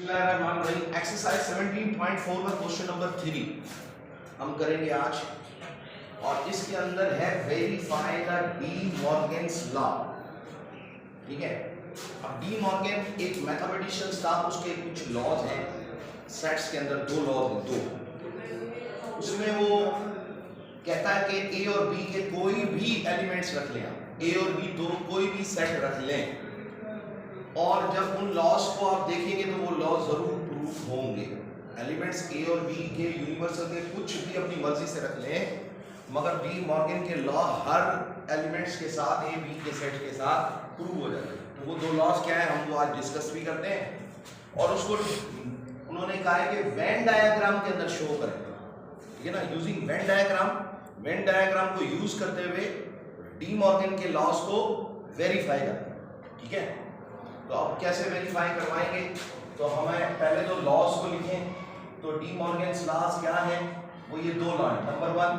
बिस्मिल्लाहिर्रहमानिर्रहीम। एक्सरसाइज 17.4 का question number 3 हम करेंगे आज, और इसके अंदर है verify the D Morgan's law. ठीक है, अब डी मॉर्गन एक मैथमेटिशियन था, उसके कुछ लॉज हैं सेट्स के अंदर, दो लॉज हैं, दो। उसमें वो कहता है कि ए और बी के कोई भी एलिमेंट्स रख लें, ए और बी दोनों कोई भी सेट रख लें, और जब उन लॉज को आप देखेंगे तो वो लॉज जरूर प्रूफ होंगे। एलिमेंट्स ए और बी के यूनिवर्सल के कुछ भी अपनी मर्जी से रख लें, मगर डी मॉर्गन के लॉ हर एलिमेंट्स के साथ, ए बी के सेट के साथ प्रूव हो जाते हैं। तो वो दो लॉज क्या है, हम वो आज डिस्कस भी करते हैं, और उसको उन्होंने कहा है कि वेन डायग्राम के अंदर शो करें। ठीक है ना, यूजिंग वेन डायग्राम को यूज करते हुए डी मॉर्गन के लॉज को वेरीफाई करते हैं। ठीक है, तो अब कैसे वेरीफाई करवाएंगे, तो हमें पहले तो लॉज को लिखें। तो डी मॉर्गन्स लॉज क्या है, वो ये दो लॉ है। नंबर 1,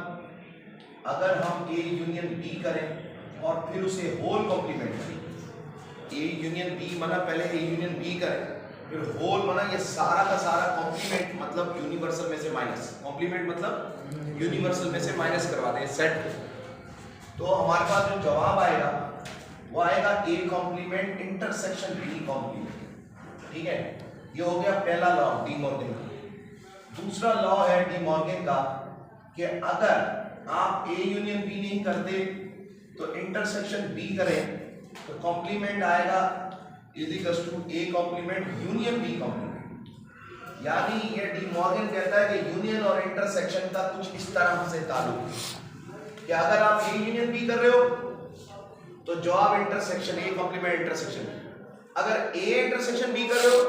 अगर हम ए यूनियन बी करें और फिर उसे होल कॉम्प्लीमेंट करें, ए यूनियन बी माना पहले ए यूनियन बी करें, फिर होल माना ये सारा का सारा कॉम्प्लीमेंट, मतलब यूनिवर्सल में से माइनस, कॉम्प्लीमेंट मतलब यूनिवर्सल में से माइनस करवा दें सेट को, तो हमारे पास जो जवाब आएगा वो आएगा A complement intersection B complement. ठीक है, ये हो गया पहला लॉ डी मॉर्गन का। दूसरा लॉ है डी मॉर्गन का कि अगर आप ए यूनियन बी नहीं करते तो इंटरसेक्शन बी करें, तो कॉम्प्लीमेंट आएगा is equals to A complement union B complement. यानी ये डी मॉर्गन कहता है कि यूनियन और इंटरसेक्शन का कुछ इस तरह से ताल्लुक है कि अगर आप ए यूनियन बी कर रहे हो तो जवाब इंटरसेक्शन ए कॉम्प्लीमेंट इंटरसेक्शन, अगर ए इंटरसेक्शन बी कर रहे हो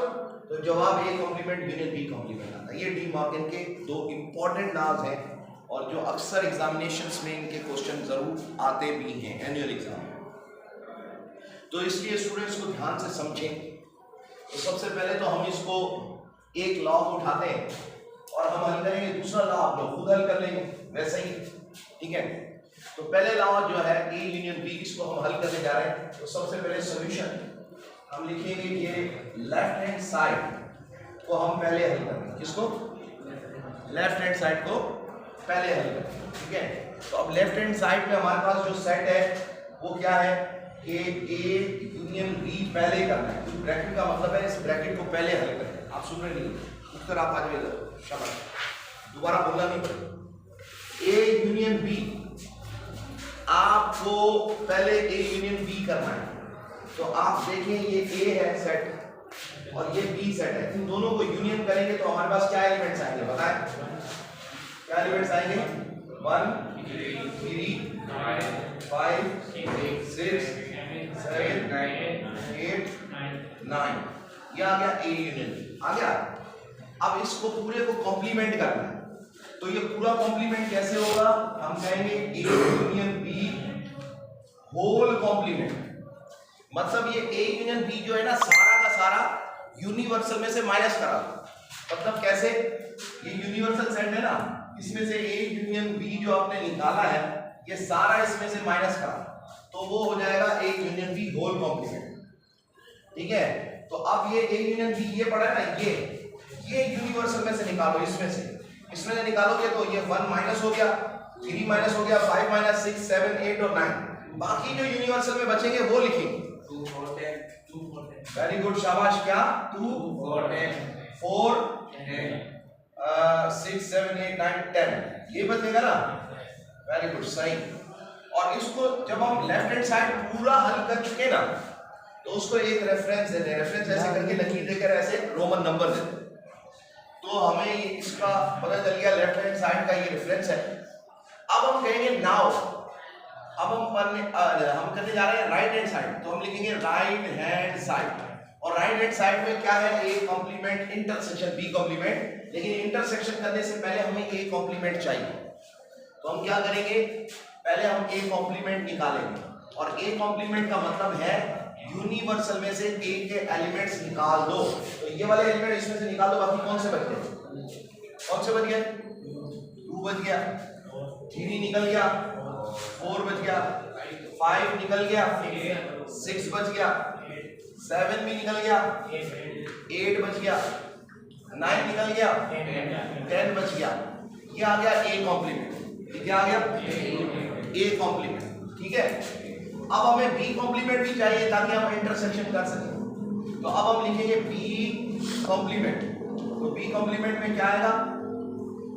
तो जवाब A complement union B complement आता है। ये डी मॉर्गन के दो इंपॉर्टेंट लॉज हैं, और जो अक्सर एग्जामिनेशंस में इनके क्वेश्चन जरूर आते भी हैं एनुअल एग्जाम में, तो इसलिए स्टूडेंट्स को ध्यान से समझें। तो सबसे पहले तो हम इसको एक लॉ को उठाते हैं और हम हल करेंगे, दूसरा लॉ आप लोग खुद हल कर लेंगे वैसे ही। ठीक है, तो पहले लॉ जो है ए यूनियन बी, इसको हम हल करने जा रहे हैं। तो सबसे पहले सॉल्यूशन हम लिखेंगे कि लेफ्ट हैंड साइड को हम पहले हल करेंगे। किसको? लेफ्ट हैंड साइड को पहले हल करेंगे। ठीक है, तो अब लेफ्ट हैंड साइड में हमारे पास जो सेट है वो क्या है कि ए यूनियन बी पहले करना है। तो ब्रैकेट का मतलब है इस ब्रैकेट को पहले हल करें। आप सुन रहे नहीं, उत्तर आप आ जाइएगा, शाबाश, दोबारा बोलना नहीं पड़ेगा। ए यूनियन बी आपको पहले ए यूनियन बी करना है। तो आप देखें ये ए है सेट और ये बी सेट है, इन दोनों को यूनियन करेंगे तो हमारे पास क्या एलिमेंट्स आएंगे, बताएं क्या एलिमेंट्स आएंगे? 1 3 5 6 7 8 9, ये आ गया ए यूनियन आ गया। अब इसको पूरे को कॉम्प्लीमेंट करना है, तो ये पूरा कॉम्प्लीमेंट कैसे होगा, हम कहेंगे A union B whole complement. मतलब ये ए यूनियन बी जो है ना, सारा का सारा यूनिवर्सल में से माइनस करा। मतलब कैसे, ये यूनिवर्सल सेट है ना, इसमें से ए यूनियन बी जो आपने निकाला है, ये सारा इसमें से माइनस करा, तो वो हो जाएगा A union B whole complement. ठीक है, तो अब ये ए यूनियन बी ये पड़ा है ना, ये यूनिवर्सल में से निकालो, इसमें से निकालोगे तो ये 1 माइनस हो गया, 3 माइनस हो गया, 5 माइनस 6 7 8 और 9, बाकी जो यूनिवर्सल में बचेंगे वो लिखेंगे। 2 4 10 वेरी गुड, शाबाश, क्या 2 4 10 4 6 7 8 9 10, ये बचेगा ना, वेरी गुड, सही। और इसको जब हम लेफ्ट हैंड साइड पूरा हल कर चुके ना, तो उसको एक रेफरेंस देते हैं, रेफरेंस ऐसे करके लकीर देकर ऐसे रोमन नंबर देते हैं, तो हमें इसका पता चल गया लेफ्ट हैंड साइड का ये रेफरेंस है। अब हम कहेंगे नाउ, अब हम करने जा रहे हैं राइट हैंड साइड, तो हम लिखेंगे राइट हैंड साइड, और राइट हैंड साइड में क्या है, A complement intersection B complement, लेकिन इंटरसेक्शन करने से पहले हमें ए कॉम्प्लीमेंट चाहिए। तो हम क्या करेंगे, पहले हम ए कॉम्प्लीमेंट निकालेंगे, और ए कॉम्प्लीमेंट का मतलब है यूनिवर्सल में से ए के एलिमेंट्स निकाल दो। तो ये वाले एलिमेंट इसमें से निकाल दो, बाकी कौन से बच गए, कौन से बच गए, 2 बच गया, 3 निकल गया, 4 बच गया, 5 निकल गया, 6 बच गया, 7 भी निकल गया, 8 बच गया, 9 निकल गया, 10 बच गया। ये आ गया ए कॉम्प्लीमेंट। ये क्या आ गया? A complement. ठीक है, अब हमें बी कॉम्प्लीमेंट भी चाहिए ताकि हम इंटरसेक्शन कर सकें। तो अब हम लिखेंगे बी कॉम्प्लीमेंट। तो बी कॉम्प्लीमेंट में क्या आएगा?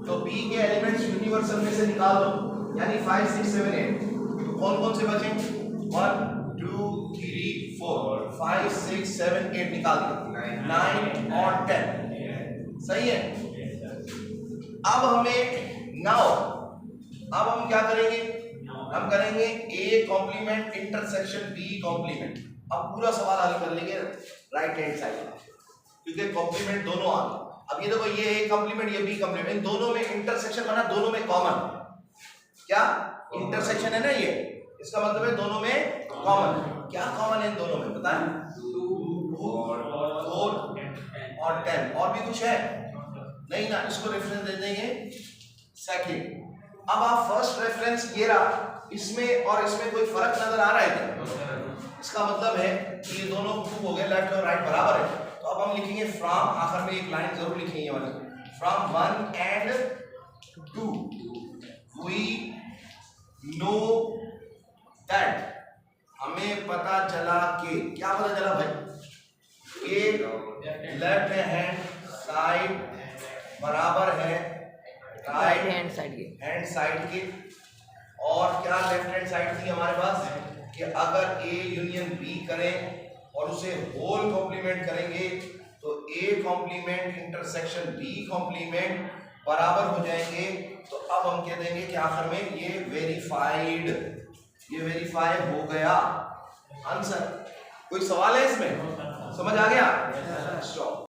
तो बी के एलिमेंट्स यूनिवर्सल में से निकाल दो, यानी 5 6 7 8। कौन कौन से बचे? 1 2 3 4 5 6 7 8 निकाल दिया, 9 और 10। सही है। अब हमें नाउ अब हम क्या करेंगे? हम करेंगे A complement intersection B complement. अब पूरा सवाल हल कर लेंगे राइट हैंड साइड, क्योंकि कॉम्प्लीमेंट दोनों आ गए। अब ये देखो, ये ए कॉम्प्लीमेंट, ये बी कॉम्प्लीमेंट, दोनों में इंटरसेक्शन बना, दोनों में कॉमन। क्या इंटरसेक्शन है ना ये, इसका मतलब है दोनों में कॉमन। क्या कॉमन है इन दोनों में बताएं? 2 4 और 10। और भी कुछ है? नहीं ना, इसको रेफरेंस दे देंगे सेकंड। अब आप फर्स्ट रेफरेंस ये रहा, इसमें और इसमें कोई फर्क नजर आ रहा है क्या? इसका मतलब है कि ये दोनों प्रूव हो गए, लेफ्ट और राइट बराबर है। तो अब हम लिखेंगे फ्रॉम, आखिर में एक लाइन जरूर लिखेंगे वाली, from 1 and 2 we know that. हमें पता चला कि, क्या पता चला भाई? कि लेफ्ट हैंड साइड बराबर है राइट हैंड साइड के। और क्या लेफ्ट हैंड साइड थी हमारे पास? कि अगर ए यूनियन बी करें और उसे होल कॉम्प्लीमेंट करेंगे तो A complement intersection B complement बराबर हो जाएंगे। तो अब हम कह देंगे कि आखिर में ये वेरीफाइड, ये वेरीफाई हो गया आंसर। कोई सवाल है इसमें? समझ आ गया? स्टॉप।